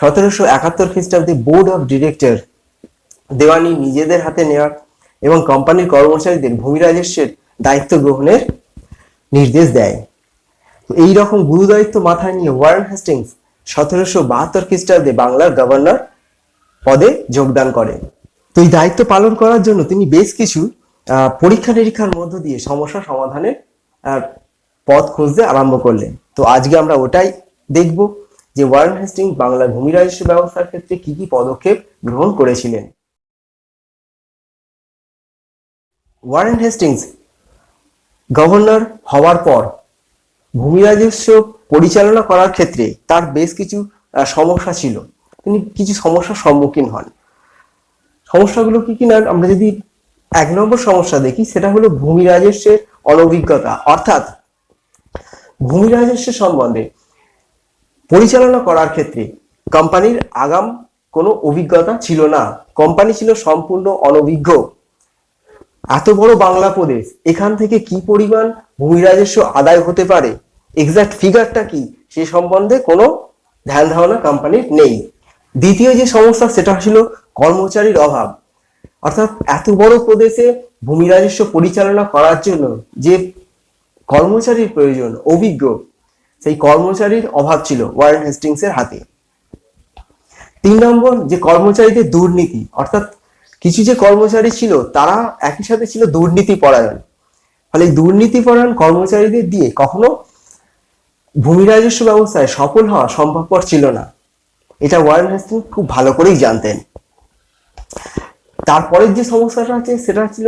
1771 খ্রিস্টাব্দে board of director দেওয়ানি নিজেদের হাতে নেওয়ার এবং কোম্পানির কর্মচারীদের ভূমি রাজস্বের দায়িত্ব গ্রহণের নির্দেশ দেয়। তো এইরকম গুরুদায়িত্ব মাথায় নিয়ে ওয়ারেন হেস্টিংস 1772 খ্রিস্টাব্দে বাংলার গভর্নর পদে যোগদান করেন। তো এই দায়িত্ব পালন করার জন্য তিনি বেশ কিছু পরীক্ষা নিরীক্ষার মধ্য দিয়ে সমস্যা সমাধানের পথ খুঁজতে আরম্ভ করলেন। তো আজকে আমরা ওটাই দেখব যে ওয়ারেন হেস্টিংস বাংলার ভূমি রাজস্ব ব্যবস্থার ক্ষেত্রে কি কি পদক্ষেপ গ্রহণ করেছিলেন। ওয়ারেন হেস্টিংস গভর্নর হওয়ার পর ভূমি রাজস্ব পরিচালনা করার ক্ষেত্রে তার বেশ কিছু সমস্যা ছিল। তিনি কিছু সমস্যার সম্মুখীন হন। সমস্যাগুলো কি কি না, আমরা যদি 1 নম্বর সমস্যা দেখি, সেটা হলো ভূমি রাজস্বের অনভিজ্ঞতা। অর্থাৎ ভূমি রাজস্ব সম্বন্ধে পরিচালনা করার ক্ষেত্রে কোম্পানির আগাম কোনো অভিজ্ঞতা ছিল না। কোম্পানি ছিল সম্পূর্ণ অনভিজ্ঞ। এত বড় বাংলা প্রদেশ, এখান থেকে কি পরিমাণ ভূমি রাজস্ব আদায় হতে পারে, এক্সাক্ট ফিগারটা কি, সে সম্বন্ধে কোনো ধ্যান ধারণা কোম্পানির নেই। দ্বিতীয় যে সমস্যা সেটা ছিল কর্মচারীর অভাব। অর্থাৎ এত বড় প্রদেশে ভূমি রাজস্ব পরিচালনা করার জন্য যে কর্মচারীর প্রয়োজন, অভিজ্ঞ, সেই কর্মচারীর অভাব ছিল ওয়ারেন হেস্টিংসের হাতে। 3 নম্বর, যে কর্মচারীদের দুর্নীতি। অর্থাৎ কিছু যে কর্মচারী ছিল তারা একই সাথে ছিল দুর্নীতি পরায়ণ। ফলে এই দুর্নীতি পরায়ণ কর্মচারীদের দিয়ে কখনো ভূমি রাজস্ব ব্যবস্থায় সফল হওয়া সম্ভবপর ছিল না। এটা ওয়ারেন হেস্টিংস খুব ভালো করেই জানতেন। তারপরের যে সমস্যাটা আছে সেটা ছিল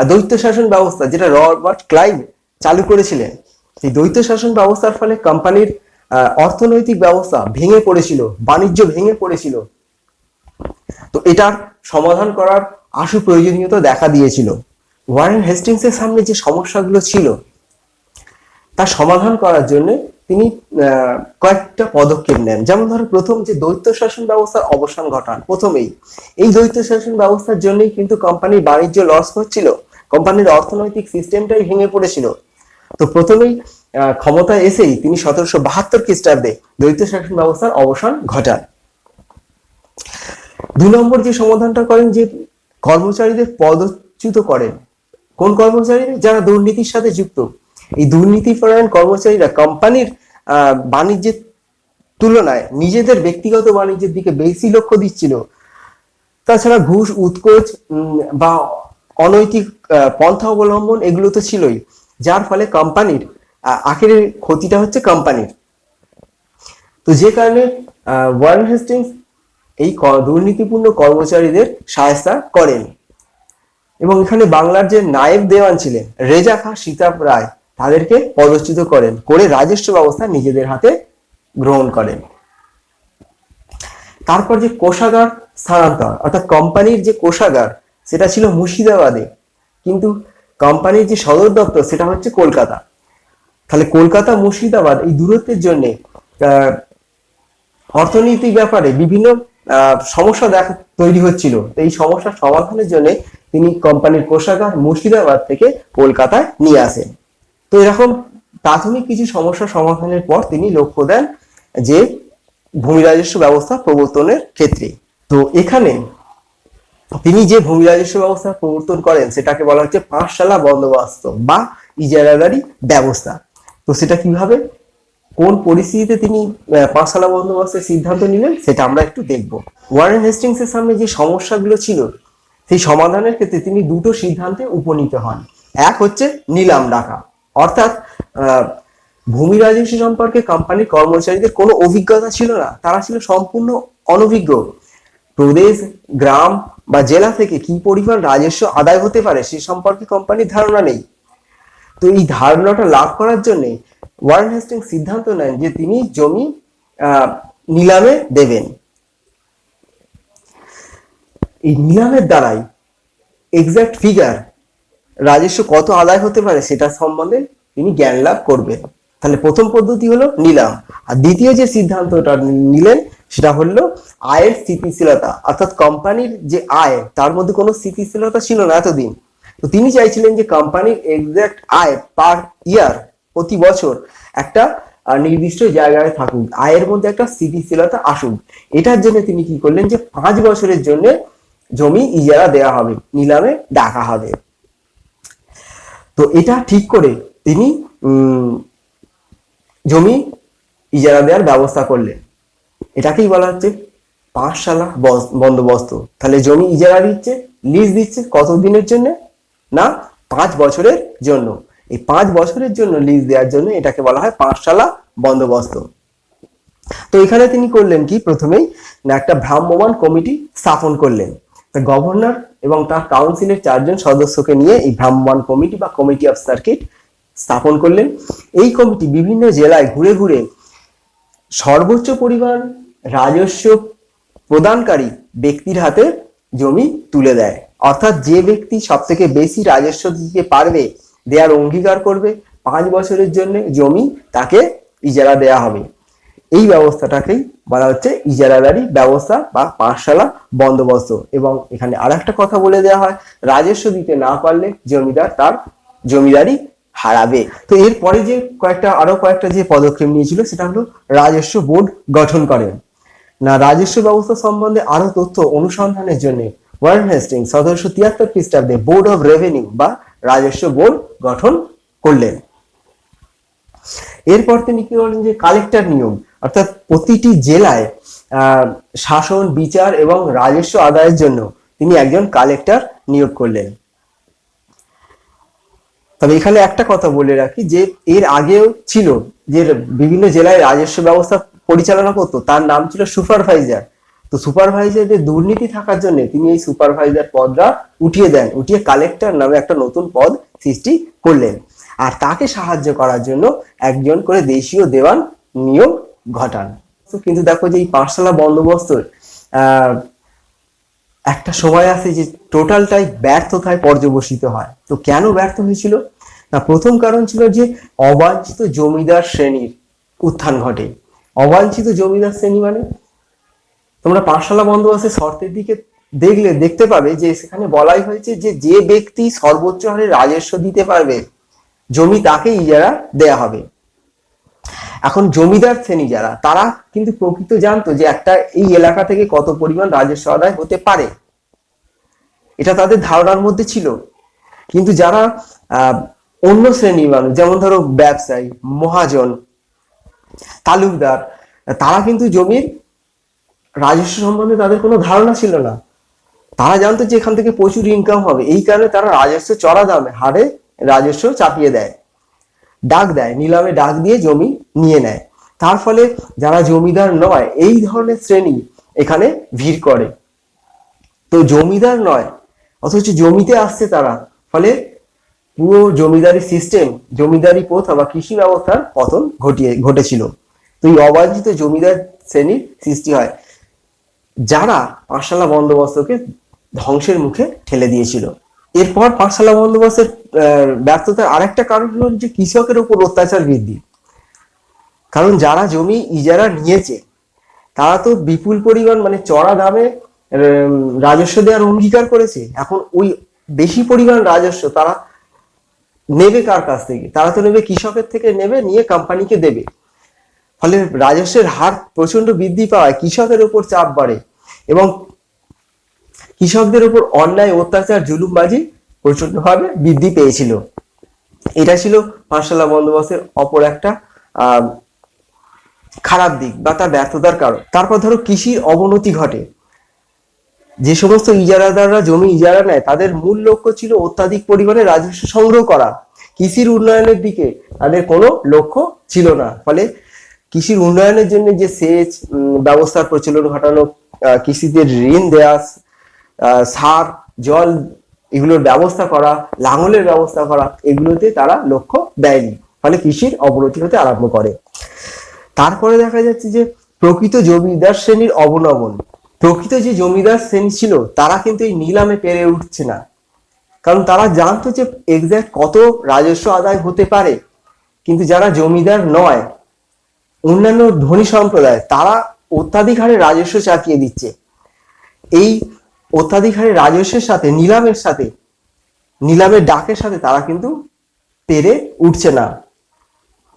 দ্বৈত শাসন ব্যবস্থা, যেটা রবার্ট ক্লাইভ চালু করেছিলেন। এই দ্বৈত শাসন ব্যবস্থার ফলে কোম্পানির অর্থনৈতিক ব্যবস্থা ভেঙে পড়েছিল, বাণিজ্য ভেঙে পড়েছিল। তো এটার সমাধান করার আশু প্রয়োজনীয়তা দেখা দিয়েছিল। ওয়ারেন হেস্টিংসের সামনে যে সমস্যাগুলো ছিল তার সমাধান করার জন্য তিনি কয়েকটা পদক্ষেপ নেন। যেমন ধরো, প্রথম যে দ্বৈত শাসন ব্যবস্থার অবসান ঘটান। প্রথমেই এই দ্বৈত শাসন ব্যবস্থার জন্যই কিন্তু কোম্পানির বাণিজ্য লস হচ্ছিল, কোম্পানির অর্থনৈতিক সিস্টেমটাই ভেঙে পড়েছিল। তো প্রথমেই ক্ষমতায় এসেই তিনি 1772 খ্রিস্টাব্দে দ্বৈত শাসন ব্যবস্থার অবসান ঘটান। 2 নম্বর যে সমাধানটা করেন, যে কর্মচারীদের পদচ্যুত করেন। কোন কর্মচারী? যারা দুর্নীতির সাথে যুক্ত। এই দুর্নীতিপরায়ণ কর্মচারীরা কোম্পানির বাণিজ্যের তুলনায় নিজেদের ব্যক্তিগত বাণিজ্যের দিকে বেশি লক্ষ্য দিচ্ছিল। তাছাড়া ঘুষ, উৎকোচ বা অনৈতিক পন্থা অবলম্বন এগুলো তো ছিলই, যার ফলে কোম্পানির আখেরে ক্ষতিটা হচ্ছে কোম্পানির। তো যে কারণে ওয়ারেন হেস্টিংস এই দুর্নীতিপূর্ণ কর্মচারীদের সাহায্য করেন। এবং এখানে বাংলার যে নায়েব দেওয়ান ছিলেন রেজা খাঁ সীতাব রায়, তাদেরকে পদচ্যুত করেন, করে রাজস্ব ব্যবস্থা নিজেদের হাতে গ্রহণ করেন। তারপর যে কোষাগার স্থানান্তর, অর্থাৎ কোম্পানির যে কোষাগার সেটা ছিল মুর্শিদাবাদে, কিন্তু কোম্পানির যে সদর দপ্তর সেটা হচ্ছে কলকাতা। তাহলে কলকাতা মুর্শিদাবাদ এই দূরত্বের জন্য অর্থনৈতিক ব্যাপারে বিভিন্ন সমস্যা তৈরি হচ্ছিল। এই সমস্যার সমাধানের জন্য তিনি কোম্পানির কোষাগার মুর্শিদাবাদ থেকে কলকাতায় নিয়ে আসেন। তো এরকম প্রাথমিক কিছু সমস্যা সমাধানের পর তিনি লক্ষ্য দেন যে ভূমি রাজস্ব ব্যবস্থা প্রবর্তনের ক্ষেত্রে। তো এখানে তিনি যে ভূমি রাজস্ব ব্যবস্থা প্রবর্তন করেন সেটাকে বলা হচ্ছে পাঁচশালা বন্দোবস্ত বা ইজারাদারি ব্যবস্থা। তো সেটা কিভাবে, কোন পরিস্থিতিতে তিনি পাঁচশালা বন্দোবস্তের সিদ্ধান্ত নিলেন সেটা আমরা একটু দেখব। ওয়ারেন হেস্টিংস এর সামনে যে সমস্যাগুলো ছিল সেই সমাধানের ক্ষেত্রে তিনি দুটো সিদ্ধান্তে উপনীত হন। এক হচ্ছে নিলাম ডাকা, অর্থাৎ ভূমি রাজস্ব সম্পর্কে কোম্পানির কর্মচারীদের কোনো অভিজ্ঞতা ছিল না, তারা ছিল সম্পূর্ণ অনভিজ্ঞ। প্রদেশ, গ্রাম বা জেলা থেকে কি পরিমাণ রাজস্ব আদায় হতে পারে সে সম্পর্কে কোম্পানির ধারণা নেই। তো এই ধারণাটা লাভ করার জন্য ওয়ারেন হেস্টিংস সিদ্ধান্ত নেন যে তিনি জমি নিলামে দেবেন। এই নিলামের দ্বারাই এক্সাক্ট ফিগার, রাজস্ব কত আদায় হতে পারে সেটা সম্বন্ধে তিনি জ্ঞান লাভ করবেন। তাহলে প্রথম পদ্ধতি হলো নিলাম। আর দ্বিতীয় যে সিদ্ধান্তটা নিলেন সেটা হলো আয়ের স্থিতিশীলতা, অর্থাৎ কোম্পানির যে আয় তার মধ্যে কোনো স্থিতিশীলতা ছিল না এতদিন। তো তিনি চাইছিলেন যে কোম্পানির এক্সাক্ট আয় পার ইয়ার, প্রতি বছর একটা নির্দিষ্ট জায়গায় থাকুক, আয়ের মধ্যে একটা স্থিতিশীলতা আসুক, এটার জন্য তিনি কি করলেন যে 5 বছরের জন্য জমি ইজারা দেওয়া হবে, নিলামে ডাকা হবে। তো এটা ঠিক করে তিনি জমি ইজারা দেওয়ার ব্যবস্থা করলেন। এটাকেই বলা হচ্ছে পাঠশালা বন্দোবস্ত। তাহলে জমি ইজারা দিচ্ছে, লিজ দিচ্ছে কত দিনের জন্য না 5 বছরের জন্য। এই 5 বছরের জন্য লিজ দেওয়ার জন্য এটাকে বলা হয় পাঠশালা বন্দোবস্ত। তো এখানে তিনি করলেন কি, প্রথমেই না একটা ভ্রাম্যমাণ কমিটি স্থাপন করলেন। গভর্নর এবং তার কাউন্সিলের 4 জন সদস্যকে নিয়ে এই ভ্রাম্যমাণ কমিটি বা কমিটি অফ সার্কিট স্থাপন করলেন। এই কমিটি বিভিন্ন জেলায় ঘুরে ঘুরে সর্বোচ্চ পরিমাণ রাজস্ব প্রদানকারী ব্যক্তির হাতে জমি তুলে দেয়। অর্থাৎ যে ব্যক্তি সব থেকে বেশি রাজস্ব দিতে পারবে, দেওয়ার অঙ্গীকার করবে, 5 বছরের জন্য জমি তাকে ইজারা দেয়া হবে। এই ব্যবস্থাটাকেই বলা হচ্ছে ইজারাদারি ব্যবস্থা বা পাঠশালা বন্দোবস্ত। এবং এখানে আর একটা কথা বলে দেওয়া হয়, রাজস্ব দিতে না পারলে জমিদার তার জমিদারি হারাবে। তো এরপরে যে আরো কয়েকটা যে পদক্ষেপ নিয়েছিল সেটা হলো রাজস্ব বোর্ড গঠন করেন। না রাজস্ব ব্যবস্থা সম্বন্ধে আরো তথ্য অনুসন্ধানের জন্য ওয়ারেন হেস্টিংস 1773 খ্রিস্টাব্দে বোর্ড অফ রেভিনিউ বা রাজস্ব বোর্ড গঠন করলেন। এরপর তিনি কি করলেন যে কালেক্টর নিয়োগ, অর্থাৎ প্রতিটি জেলায় শাসন, বিচার এবং রাজস্ব আদায়ের জন্য তিনি একজন কালেক্টর নিয়োগ করলেন। তবে এখানে একটা কথা বলে রাখি যে এর আগেও ছিল যে বিভিন্ন জেলায় রাজস্ব ব্যবস্থা পরিচালনা করতো, তার নাম ছিল সুপারভাইজার। তো সুপারভাইজারদের দুর্নীতি থাকার জন্য তিনি এই সুপারভাইজার পদটা উঠিয়ে দেন, উঠিয়ে কালেক্টর নামে একটা নতুন পদ সৃষ্টি করলেন। আর তাকে সাহায্য করার জন্য একজন করে দেশীয় দেওয়ান নিয়োগ ঘটান। তো কিন্তু দেখো যে এই পাঠশালা বন্দোবস্ত একটা সময় আসে যে টোটালটাই ব্যর্থতায় পর্যবসিত হয়। তো কেন ব্যর্থ হয়েছিল না, প্রথম কারণ ছিল যে অবাঞ্ছিত জমিদার শ্রেণীর উত্থান ঘটে। অবাঞ্ছিত জমিদার শ্রেণী মানে তোমরা পাঠশালা বন্দোবস্তের শর্তের দিকে দেখতে পাবে যে সেখানে বলাই হয়েছে যে যে ব্যক্তি সর্বোচ্চ হারে রাজস্ব দিতে পারবে জমি তাকে ইজারা দেয়া হবে। এখন জমিদার শ্রেণী যারা, তারা কিন্তু প্রকৃত জানতো যে একটা এই এলাকা থেকে কত পরিমাণ রাজস্ব আদায় হতে পারে, এটা তাদের ধারণার মধ্যে ছিল। কিন্তু যারা অন্য শ্রেণীর মানুষ, যেমন ধরো ব্যবসায়ী, মহাজন, তালুকদার, তারা কিন্তু জমির রাজস্ব সম্বন্ধে তাদের কোনো ধারণা ছিল না। তারা জানতো যে এখান থেকে প্রচুর ইনকাম হবে, এই কারণে তারা রাজস্ব চড়া দামে হারে রাজস্ব চাপিয়ে দেয়, ডাক দেয়, নিলামে ডাক দিয়ে জমি নিয়ে নেয়। তার ফলে যারা জমিদার নয় এই ধরনের শ্রেণী এখানে ভিড় করে। তো জমিদার নয় অথচ জমিতে আসছে তারা, ফলে পুরো জমিদারি সিস্টেম, জমিদারি প্রথা বা কৃষি ব্যবস্থার পতন ঘটেছিল। তো এই অবাঞ্ছিত জমিদার শ্রেণীর সৃষ্টি হয়, যারা পাঠশালা বন্দোবস্তকে ধ্বংসের মুখে ঠেলে দিয়েছিল। এরপর পাঠশালা বন্দোবস্তের ব্যর্থতার আরেকটা কারণ হলো যে কৃষকের উপর অত্যাচার বৃদ্ধি। কারণ যারা জমি ইজারা নিয়েছে তারা তো বিপুল পরিমাণ মানে চড়া দামে রাজস্ব দেওয়ার অঙ্গীকার করেছে। এখন ওই বেশি পরিমাণ রাজস্ব তারা নেবে কার কাছ থেকে? তারা তো নেবে কৃষকের থেকে, নেবে নিয়ে কোম্পানিকে দেবে। ফলে রাজস্বের হার প্রচন্ড বৃদ্ধি পাওয়ায় কৃষকের উপর চাপ বাড়ে এবং কৃষকদের উপর অন্যায়, অত্যাচার, জুলুমবাজি প্রচন্ডভাবে বৃদ্ধি পেয়েছিল। এটা ছিল পাঠশালা বন্দোবস্তের অপর একটা খারাপ দিক বা তার ব্যর্থতার কারণ। তারপর ধরো কৃষির অবনতি ঘটে। যে সমস্ত ইজারাদাররা জমি ইজারা নেয় তাদের মূল লক্ষ্য ছিল অত্যাধিক পরিমাণে রাজস্ব সংগ্রহ করা, কৃষির উন্নয়নের দিকে তাদের কোনো লক্ষ্য ছিল না। ফলে কৃষির উন্নয়নের জন্য যে সেচ ব্যবস্থার প্রচলন ঘটানো, কৃষিতে ঋণ দেওয়া, সার, জল এগুলোর ব্যবস্থা করা, লাঙলের ব্যবস্থা করা, এগুলোতে তারা লক্ষ্য দেয়নি। ফলে কৃষির অবনতি হতে আরম্ভ করে। তারপরে দেখা যাচ্ছে যে প্রকৃত জমিদার শ্রেণীর অবনমন। প্রকৃত যে জমিদার শ্রেণী ছিল তারা কিন্তু এই নিলামে পেরে উঠছে না, কারণ তারা জানতো যে এক্সাক্ট কত রাজস্ব আদায় হতে পারে। কিন্তু যারা জমিদার নয়, অন্যান্য ধনী সম্প্রদায়, তারা অত্যাধিক হারে রাজস্ব চাপিয়ে দিচ্ছে। এই অত্যাধিক হারে রাজস্বের সাথে নিলামের ডাকের সাথে তারা কিন্তু পেরে উঠছে না।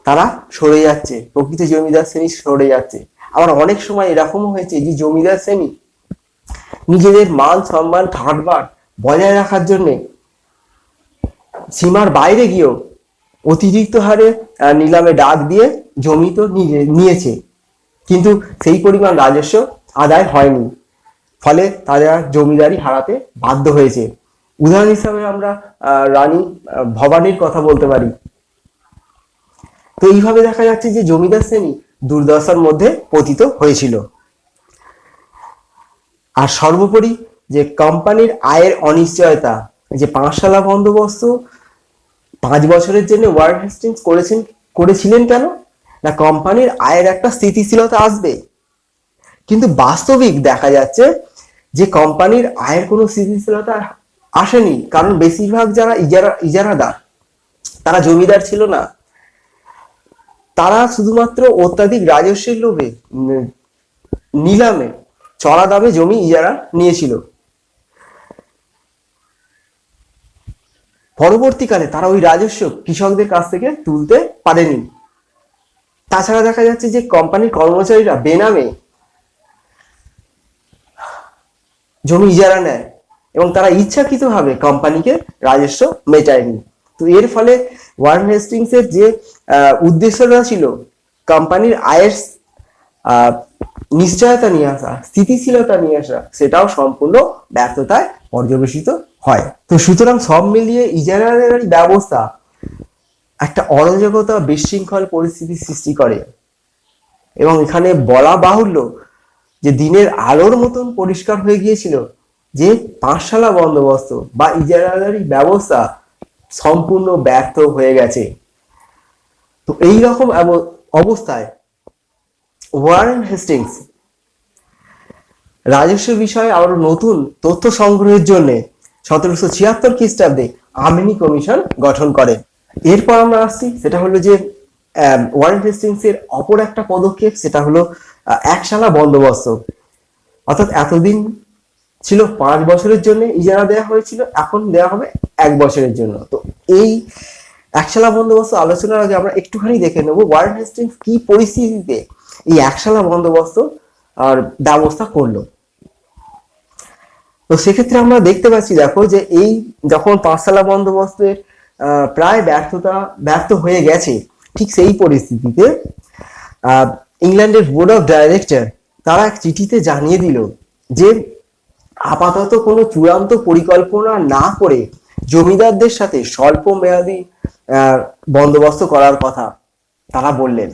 তারা সরে যাচ্ছে, প্রকৃত জমিদার শ্রেণী সরে যাচ্ছে। আবার অনেক সময় এরকমও হয়েছে যে জমিদার শ্রেণী নিজেদের মান সম্মান ঠাটবার বজায় রাখার জন্য সীমার বাইরে গিয়েও অতিরিক্ত হারে নিলামে ডাক দিয়ে জমি তো নিয়েছে, কিন্তু সেই পরিমাণ রাজস্ব আদায় হয়নি, ফলে তারা জমিদারি হারাতে বাধ্য হয়েছে। উদাহরণ হিসাবে আমরা রানী ভবানীর কথা বলতে পারি। তো এইভাবে দেখা যাচ্ছে যে জমিদার শ্রেণী দুর্দশার মধ্যে পতিত হয়েছিল। আর সর্বোপরি যে কোম্পানির আয়ের অনিশ্চয়তা, যে পাঁচশালা বন্দোবস্ত 5 বছরের জন্য ওয়ারেন হেস্টিংস করেছিলেন কেন না, কোম্পানির আয়ের একটা স্থিতিশীলতা আসবে। কিন্তু বাস্তবিক দেখা যাচ্ছে যে কোম্পানির আয়ের কোনো স্থিতিশীলতা আসেনি, কারণ বেশিরভাগ যারা ইজারাদার তারা জমিদার ছিল না, তারা শুধুমাত্র অত্যাধিক রাজস্বের লোভে নিলামে চড়া দামে জমি ইজারা নিয়েছিল। পরবর্তীকালে তারা ওই রাজস্ব কৃষকদের কাছ থেকে তুলতে পারেনি। তাছাড়া দেখা যাচ্ছে যে কোম্পানির কর্মচারীরা বেনামে জমি ইজারা নেয় এবং তারা ইচ্ছাকৃতভাবে কোম্পানিকে রাজস্ব মেটায়নি। তো এর ফলে ওয়ারেন হেস্টিংস এর যে উদ্দেশ্যটা ছিল কোম্পানির আয়ের নিশ্চয়তা নিয়ে আসা, স্থিতিশীলতা নিয়ে আসা, সেটাও সম্পূর্ণ ব্যর্থতায় পর্যবেসিত হয়। তো সুতরাং সব মিলিয়ে ইজারাদারি ব্যবস্থা একটা অরাজকতা বিশৃঙ্খল পরিস্থিতি সৃষ্টি করে এবং এখানে বলা বাহুল্য যে দিনের আলোর মতন পরিষ্কার হয়ে গিয়েছিল যে পাঁচশালা বন্দোবস্ত বা ইজারাদারি ব্যবস্থা সম্পূর্ণ ব্যর্থ হয়ে গেছে। তো এই রকম অবস্থায় ওয়ারেন হেস্টিংস রাজস্ব বিষয়ে আরো নতুন তথ্য সংগ্রহের জন্য 1776 খ্রিস্টাব্দে আমিনি কমিশন গঠন করে। এরপর আমরা আসছি, সেটা হলো যে ওয়ারেন হেস্টিংস এর অপর একটা পদক্ষেপ, সেটা হলো একশালা বন্দোবস্ত। অর্থাৎ এতদিন ছিল 5 বছরের জন্য ইজারা দেওয়া হয়েছিল, এখন দেওয়া হবে 1 বছরের জন্য। তো এই একশালা বন্দোবস্ত আলোচনার আগে আমরা একটুখানি দেখে নেব ওয়ারেন হেস্টিংস কি পরিস্থিতিতে এই একশালা বন্দোবস্ত আর ব্যবস্থা করলো। তো সেক্ষেত্রে আমরা দেখতে পাচ্ছি, দেখো যে এই যখন পাঁচশালা বন্দোবস্তের প্রায় ব্যর্থ হয়ে গেছে, ঠিক সেই পরিস্থিতিতে ইংল্যান্ডের বোর্ড অফ ডাইরেক্টর তারা এক চিঠিতে জানিয়ে দিল যে আপাতত কোনো চূড়ান্ত পরিকল্পনা না করে জমিদারদের সাথে স্বল্প মেয়াদী বন্দোবস্ত করার কথা তারা বললেন,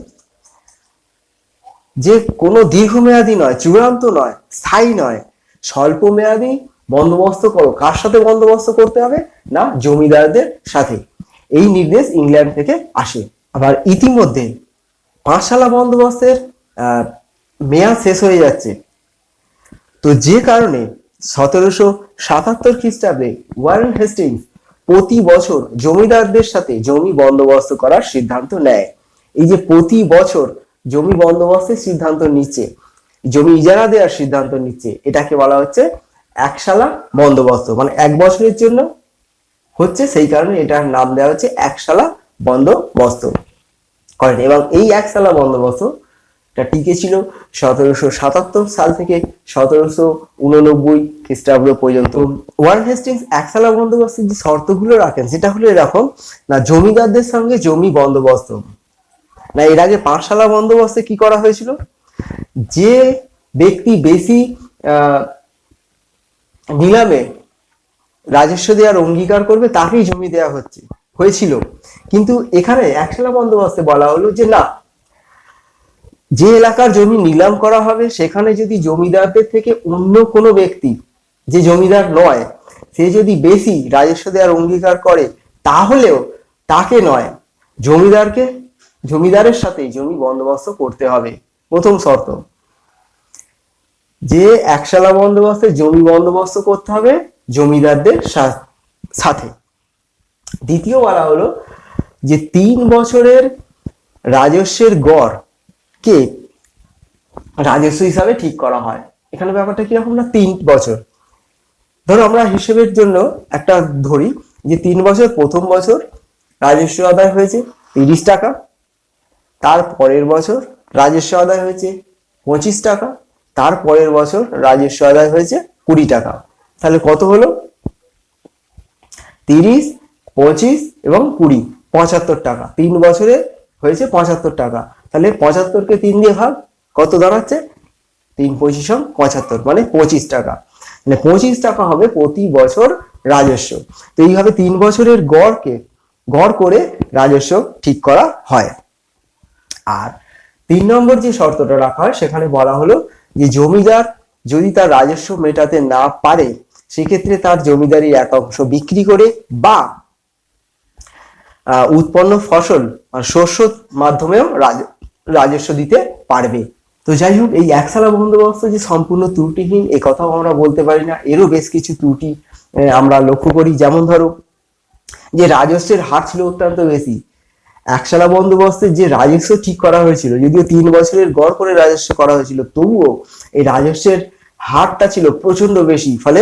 যে কোনো দীর্ঘমেয়াদী নয়, চূড়ান্ত নয়, স্থায়ী নয়, স্বল্প মেয়াদী বন্দোবস্ত করো। কার সাথে বন্দোবস্ত করতে হবে না, জমিদারদের সাথে। এই নির্দেশ ইংল্যান্ড থেকে আসে। আবার ইতিমধ্যে পাঁচশালা বন্দোবস্তের মেয়াদ শেষ হয়ে যাচ্ছে। তো যে কারণে 1777 খ্রিস্টাব্দে ওয়ারেন হেস্টিংস প্রতি বছর জমিদারদের সাথে জমি বন্দোবস্ত করার সিদ্ধান্ত নেয়। এই যে প্রতি বছর জমি বন্দোবস্তের সিদ্ধান্ত নিচ্ছে, জমি ইজারা দেওয়ার সিদ্ধান্ত নিচ্ছে, এটাকে বলা হচ্ছে একশালা বন্দোবস্ত। মানে 1 বছরের জন্য হচ্ছে, সেই কারণে এটার নাম দেওয়া হচ্ছে একশালা বন্দোবস্ত করেন। এবং এই একশালা বন্দোবস্ত টিকে ছিল 1777 সাল থেকে 1789 খ্রিস্টাব্দ পর্যন্ত। ওয়ারেন হেস্টিংস একশালা বন্দোবস্তের যে শর্তগুলো রাখেন সেটা হলো এরকম না, জমিদারদের সঙ্গে জমি বন্দোবস্ত না। এর আগে পাঁচশালা বন্দোবস্তে কি করা হয়েছিল, যে ব্যক্তি বেশি নিলামে রাজস্ব দেওয়ার অঙ্গীকার করবে তাকেই জমি দেওয়া হয়েছিল। কিন্তু এখানে একশালা বন্দোবস্তে বলা হলো যে না, যে এলাকার জমি নিলাম করা হবে সেখানে যদি জমিদারদের থেকে অন্য কোনো ব্যক্তি, যে জমিদার নয়, সে যদি বেশি রাজস্ব দেওয়ার অঙ্গীকার করে, তাহলেও তাকে নয়, জমিদারের সাথে জমি বন্দোবস্ত করতে হবে। প্রথম শর্ত, যে একশালা বন্দোবস্তে জমি বন্দোবস্ত করতে হবে জমিদারদের সাথে। দ্বিতীয় বলা হলো যে 3 বছরের রাজস্বের গড় কে রাজস্ব হিসাবে ঠিক করা হয়। এখানে ব্যাপারটা কিরকম না, 3 বছর ধরো, আমরা হিসেবের জন্য একটা ধরি যে 3 বছর, প্রথম বছর রাজস্ব আদায় হয়েছে 30 টাকা, তার পরের বছর রাজস্ব আদায় হয়েছে 25 টাকা, তার পরের বছর রাজস্ব আদায় হয়েছে 20 টাকা। তাহলে কত হলো? 30, 25 এবং 20, 75 টাকা। 3 বছরে হয়েছে 75 টাকা। তাহলে 75কে 3 দিয়ে ভাগ, কত দাঁড়াচ্ছে? 3 25 75, মানে 25 টাকা। মানে 25 টাকা হবে প্রতি বছর রাজস্ব। তো এইভাবে 3 বছরের গড় করে রাজস্ব ঠিক করা হয়। আর 3 নম্বর যে শর্তটা রাখা হয় সেখানে বলা হলো যে জমিদার যদি তার রাজস্ব মেটাতে না পারে সেক্ষেত্রে তার জমিদারির এক অংশ বিক্রি করে বা উৎপন্ন ফসল আর শস্য মাধ্যমেও রাজস্ব দিতে পারবে। তো যাই হোক, এই একসালা বন্দোবস্ত যে সম্পূর্ণ ত্রুটিহীন এ কথাও আমরা বলতে পারি না, এরও বেশ কিছু ত্রুটি আমরা লক্ষ্য করি। যেমন ধরো যে রাজস্বের হার ছিল অত্যন্ত বেশি। একসালা বন্দোবস্তের যে রাজস্ব ঠিক করা হয়েছিল, যদিও 3 বছরের গড় করে রাজস্ব করা হয়েছিল, তবুও এই রাজস্বের হারটা ছিল প্রচন্ড বেশি, ফলে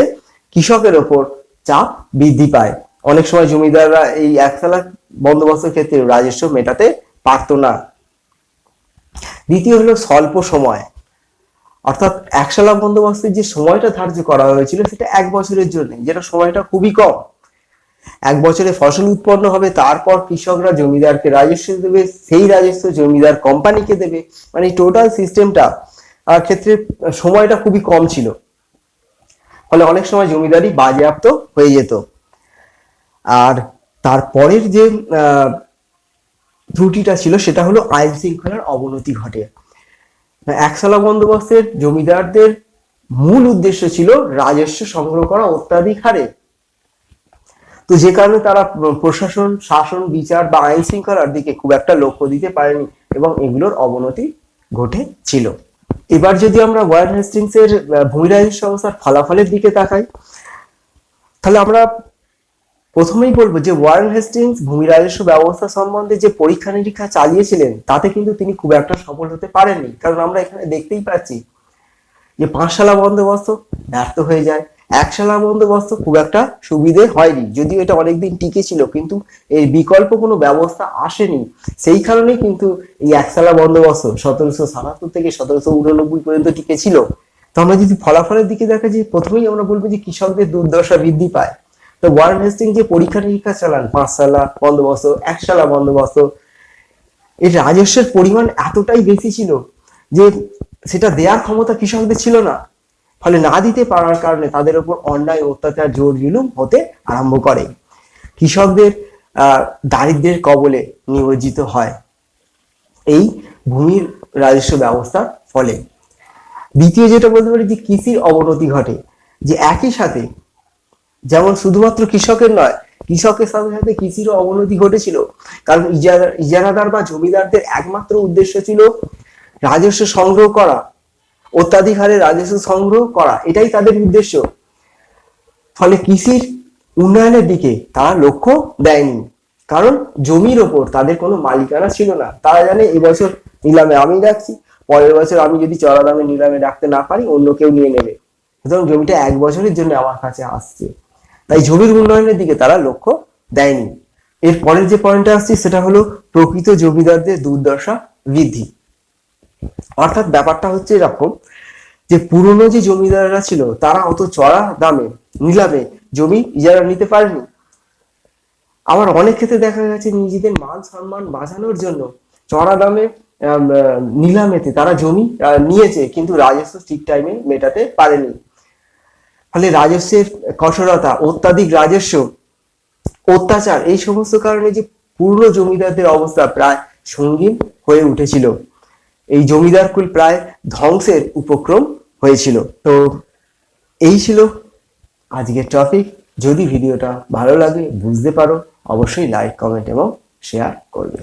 কৃষকের ওপর চাপ বৃদ্ধি পায়। অনেক সময় জমিদাররা এই একসালা বন্দোবস্তের ক্ষেত্রে রাজস্ব মেটাতে পারতো না। দ্বিতীয় হলো স্বল্প সময়, অর্থাৎ একসালা বন্দোবস্তের যে সময়টা ধার্য করা হয়েছিল সেটা 1 বছরের জন্য, যেটা সময়টা খুবই কম। 1 বছরে ফসল উৎপন্ন হবে, তারপর কৃষকরা জমিদারকে রাজস্ব দেবে, সেই রাজস্ব জমিদার কোম্পানিকে দেবে। মানে টোটাল সিস্টেমটা ক্ষেত্রে সময়টা খুবই কম ছিল, ফলে অনেক সময় জমিদারি বাজেয়াপ্ত হয়ে যেত। আর তারপরের যে ত্রুটিটা ছিল সেটা হলো আইন শৃঙ্খলার অবনতি ঘটে। একসালা বন্দোবস্তের জমিদারদের মূল উদ্দেশ্য ছিল রাজস্ব সংগ্রহ করা অত্যাধিক হারে। তো যে কারণে তারা প্রশাসন, শাসন, বিচার বা আইন শৃঙ্খলার দিকে খুব একটা লক্ষ্য দিতে পারেনি এবং এগুলোর অবনতি ঘটেছিল। এবার যদি আমরা ওয়ারেন হেস্টিংস এর ভূমি রাজস্ব ব্যবস্থার ফলাফলের দিকে তাকাই, তাহলে আমরা প্রথমেই বলবো যে ওয়ারেন হেস্টিংস ভূমি রাজস্ব ব্যবস্থা সম্বন্ধে যে পরীক্ষা নিরীক্ষা চালিয়েছিলেন তাতে কিন্তু তিনি খুব একটা সফল হতে পারেননি। কারণ আমরা এখানে দেখতেই পাচ্ছি যে 5 সালা বন্দোবস্ত ব্যর্থ হয়ে যায়, 1 সালা বন্দোবস্ত খুব একটা সুবিধে হয়নি, যদিও এটা অনেকদিন টিকে ছিল, কিন্তু এর বিকল্প কোনো ব্যবস্থা আসেনি। সেই কারণেই কিন্তু এই 1 সালা বন্দোবস্ত 1777 থেকে 1789 পর্যন্ত টিকে ছিল। তো আমরা যদি ফলাফলের দিকে দেখা যায়, প্রথমেই আমরা বলবো যে কৃষকদের দুর্দশা বৃদ্ধি পায়। তো ওয়ারেন হেস্টিংস যে পরীক্ষা নিরীক্ষা চালান 5 সালা বন্দোবস্ত, 1 সালা বন্দোবস্ত, এর রাজস্বের পরিমাণ এতটাই বেশি ছিল যে সেটা দেওয়ার ক্ষমতা কৃষকদের ছিল না। ফলে না দিতে পারার কারণে তাদের উপর অন্যায়, অত্যাচার, জোর জুলুম হতে আরম্ভ করে। কৃষকদের দারিদ্র্যের কবলে নিমজ্জিত হয় এই ভূমির রাজস্ব ব্যবস্থার ফলে। দ্বিতীয় যেটা বলতে পারি যে কৃষির অবনতি ঘটে, যে একই সাথে যেমন শুধুমাত্র কৃষকের নয়, কৃষকের সাথে সাথে কৃষিরও অবনতি ঘটেছিল। কারণ ইজারাদার বা জমিদারদের একমাত্র উদ্দেশ্য ছিল রাজস্ব সংগ্রহ করা, অত্যাধিক হারে রাজস্ব সংগ্রহ করা, এটাই তাদের উদ্দেশ্য। ফলে কৃষির উন্নয়নের দিকে তারা লক্ষ্য দেয়নি, কারণ জমির ওপর তাদের কোনো মালিকানা ছিল না। তারা জানে এবছর নিলামে আমি রাখছি, পরের বছর আমি যদি চড়া দামে নিলামে রাখতে না পারি অন্য কেউ নিয়ে নেবে, সুতরাং জমিটা 1 বছরের জন্য আমার কাছে আসছে। তাই জমির উন্নয়নের দিকে তারা লক্ষ্য দেয়নি। এর পরের যে পয়েন্টটা আসছে সেটা হলো প্রকৃত জমিদারদের দুর্দশা বৃদ্ধি। অর্থাৎ ব্যাপারটা হচ্ছে এরকম যে পুরনো যে জমিদাররা ছিল তারা অত চড়া দামে নিলামে জমি ইজারা নিতে পারেনি। আবার অনেক ক্ষেত্রে দেখা গেছে নিজেদের মান সম্মান বাঁচানোর জন্য চড়া দামে নিলামেতে তারা জমি নিয়েছে, কিন্তু রাজস্ব ঠিক টাইমে মেটাতে পারেনি। ফলে রাজস্বের কঠোরতা, অত্যাধিক রাজস্ব, অত্যাচার, এই সমস্ত কারণে যে পুরনো জমিদারদের অবস্থা প্রায় সঙ্গীন হয়ে উঠেছিল। এই জমিদার কুল প্রায় ধ্বংসের উপক্রম হয়েছিল। তো এই ছিল আজকের টপিক। যদি ভিডিওটা ভালো লাগে, বুঝতে পারো, অবশ্যই লাইক, কমেন্ট এবং শেয়ার করবে।